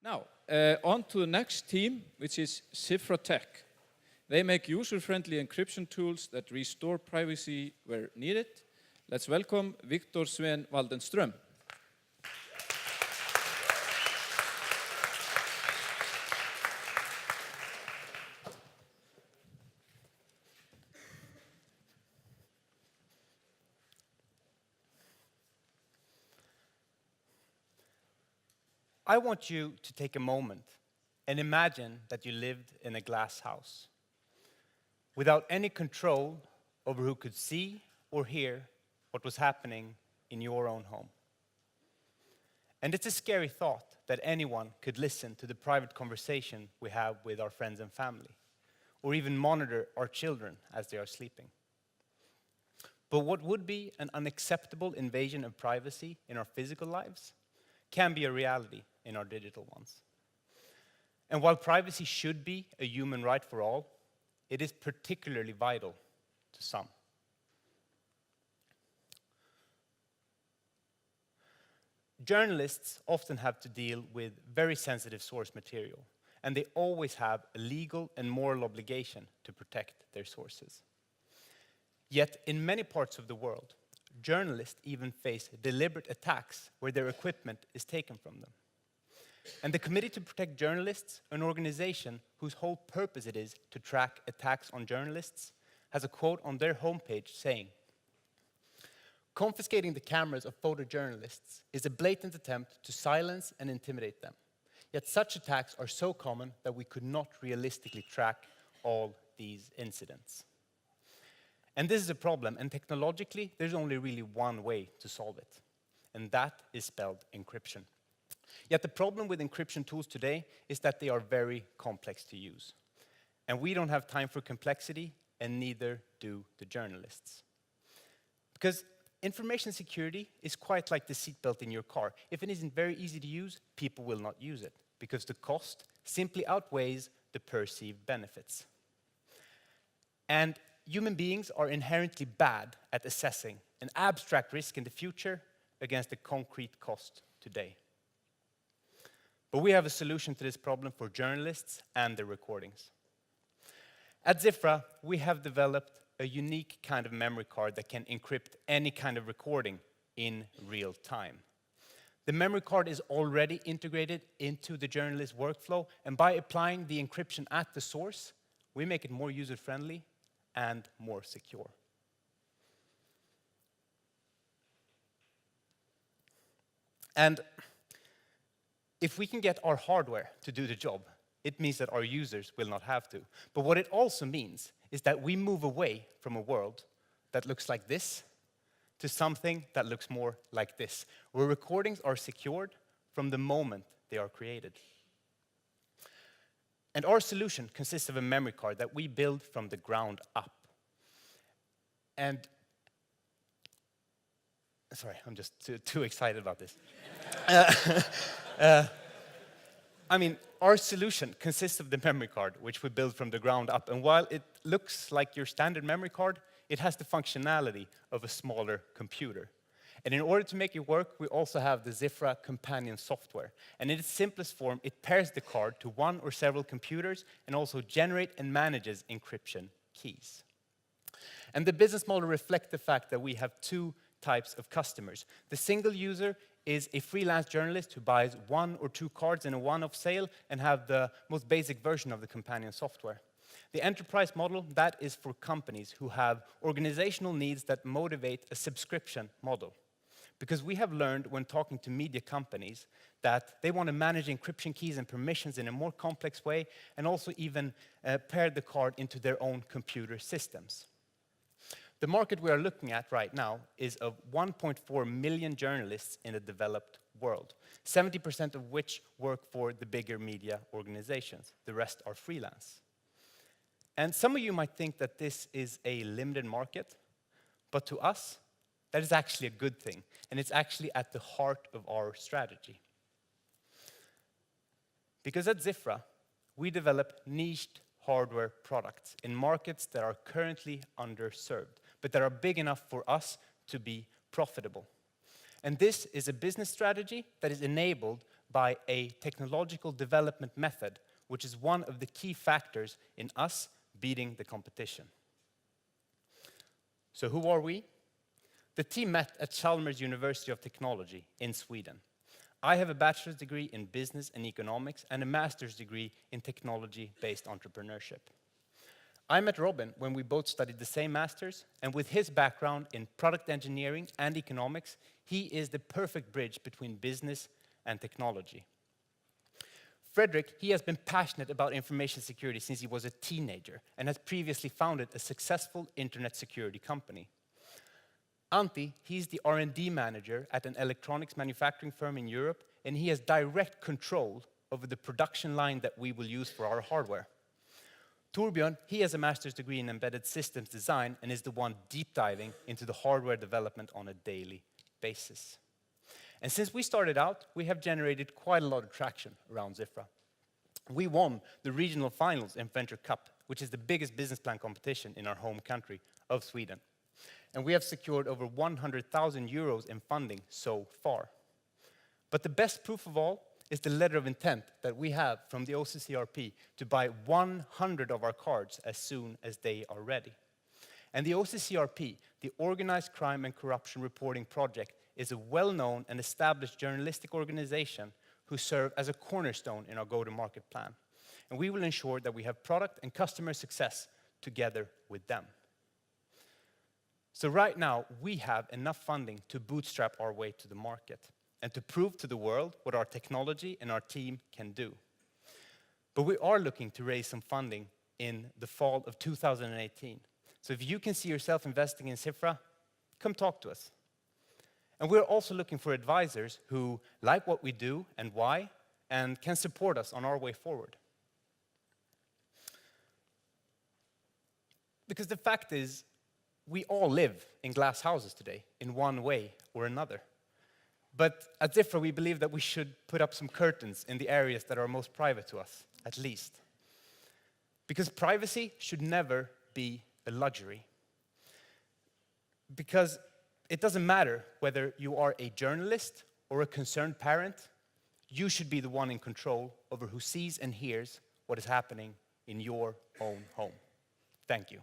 Now, on to the next team, which is Zifra Tech. They make user-friendly encryption tools that restore privacy where needed. Let's welcome Viktor Sven Waldenström. I want you to take a moment and imagine that you lived in a glass house without any control over who could see or hear what was happening in your own home. And it's a scary thought that anyone could listen to the private conversation we have with our friends and family, or even monitor our children as they are sleeping. But what would be an unacceptable invasion of privacy in our physical lives can be a reality in our digital ones. And while privacy should be a human right for all, it is particularly vital to some. Journalists often have to deal with very sensitive source material, and they always have a legal and moral obligation to protect their sources. Yet, in many parts of the world, journalists even face deliberate attacks where their equipment is taken from them. And the Committee to Protect Journalists, an organization whose whole purpose it is to track attacks on journalists, has a quote on their homepage saying, "Confiscating the cameras of photojournalists is a blatant attempt to silence and intimidate them. Yet such attacks are so common that we could not realistically track all these incidents." And this is a problem, and technologically, there's only really one way to solve it, and that is spelled encryption. Yet the problem with encryption tools today is that they are very complex to use. And we don't have time for complexity, and neither do the journalists. Because information security is quite like the seatbelt in your car. If it isn't very easy to use, people will not use it, because the cost simply outweighs the perceived benefits. And human beings are inherently bad at assessing an abstract risk in the future against a concrete cost today. But we have a solution to this problem for journalists and their recordings. At Zifra, we have developed a unique kind of memory card that can encrypt any kind of recording in real time. The memory card is already integrated into the journalist's workflow, and by applying the encryption at the source, we make it more user-friendly and more secure. And if we can get our hardware to do the job, it means that our users will not have to. But what it also means is that we move away from a world that looks like this to something that looks more like this, where recordings are secured from the moment they are created. And our solution consists of a memory card that we build from the ground up. And sorry, I'm just too excited about this. Our solution consists of the memory card, which we build from the ground up. And while it looks like your standard memory card, it has the functionality of a smaller computer. And in order to make it work, we also have the Zifra companion software. And in its simplest form, it pairs the card to one or several computers and also generates and manages encryption keys. And the business model reflects the fact that we have two types of customers. The single user is a freelance journalist who buys one or two cards in a one-off sale and have the most basic version of the companion software. The enterprise model, that is for companies who have organizational needs that motivate a subscription model. Because we have learned when talking to media companies that they want to manage encryption keys and permissions in a more complex way, and also even pair the card into their own computer systems. The market we are looking at right now is of 1.4 million journalists in the developed world, 70% of which work for the bigger media organizations. The rest are freelance. And some of you might think that this is a limited market, but to us, that is actually a good thing, and it's actually at the heart of our strategy. Because at Zifra, we develop niched hardware products in markets that are currently underserved, but that are big enough for us to be profitable. And this is a business strategy that is enabled by a technological development method, which is one of the key factors in us beating the competition. So who are we? The team met at Chalmers University of Technology in Sweden. I have a bachelor's degree in business and economics and a master's degree in technology-based entrepreneurship. I met Robin when we both studied the same masters, and with his background in product engineering and economics, he is the perfect bridge between business and technology. Frederick, he has been passionate about information security since he was a teenager and has previously founded a successful internet security company. Antti, he's the R&D manager at an electronics manufacturing firm in Europe, and he has direct control over the production line that we will use for our hardware. Torbjörn, he has a master's degree in embedded systems design and is the one deep diving into the hardware development on a daily basis. And since we started out, we have generated quite a lot of traction around Zifra. We won the regional finals in Venture Cup, which is the biggest business plan competition in our home country of Sweden. And we have secured over 100,000 euros in funding so far. But the best proof of all is the letter of intent that we have from the OCCRP to buy 100 of our cards as soon as they are ready. And the OCCRP, the Organized Crime and Corruption Reporting Project, is a well-known and established journalistic organization who serve as a cornerstone in our go-to-market plan. And we will ensure that we have product and customer success together with them. So right now, we have enough funding to bootstrap our way to the market and to prove to the world what our technology and our team can do. But we are looking to raise some funding in the fall of 2018. So if you can see yourself investing in Zifra, come talk to us. And we're also looking for advisors who like what we do and why, and can support us on our way forward. Because the fact is, we all live in glass houses today, in one way or another. But at Zifra, we believe that we should put up some curtains in the areas that are most private to us, at least. Because privacy should never be a luxury. Because it doesn't matter whether you are a journalist or a concerned parent, you should be the one in control over who sees and hears what is happening in your own home. Thank you.